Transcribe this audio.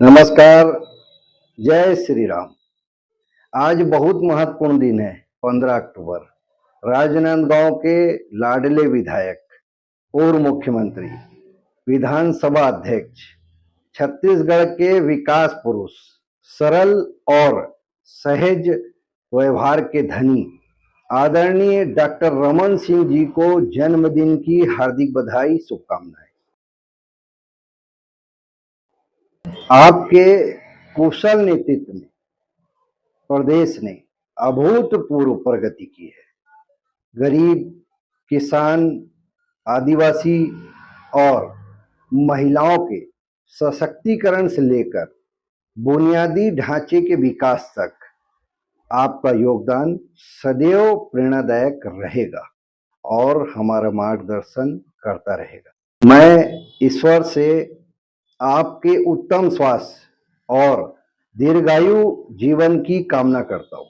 नमस्कार। जय श्री राम। आज बहुत महत्वपूर्ण दिन है। 15 अक्टूबर। राजनांदगांव के लाडले विधायक, पूर्व मुख्यमंत्री, विधानसभा अध्यक्ष, छत्तीसगढ़ के विकास पुरुष, सरल और सहज व्यवहार के धनी आदरणीय डॉक्टर रमन सिंह जी को जन्मदिन की हार्दिक बधाई, शुभकामनाएं। आपके कुशल नेतृत्व में प्रदेश ने अभूतपूर्व प्रगति की है। गरीब, किसान, आदिवासी और महिलाओं के सशक्तिकरण से लेकर बुनियादी ढांचे के विकास तक आपका योगदान सदैव प्रेरणादायक रहेगा और हमारा मार्गदर्शन करता रहेगा। मैं ईश्वर से आपके उत्तम स्वास्थ्य और दीर्घायु जीवन की कामना करता हूँ।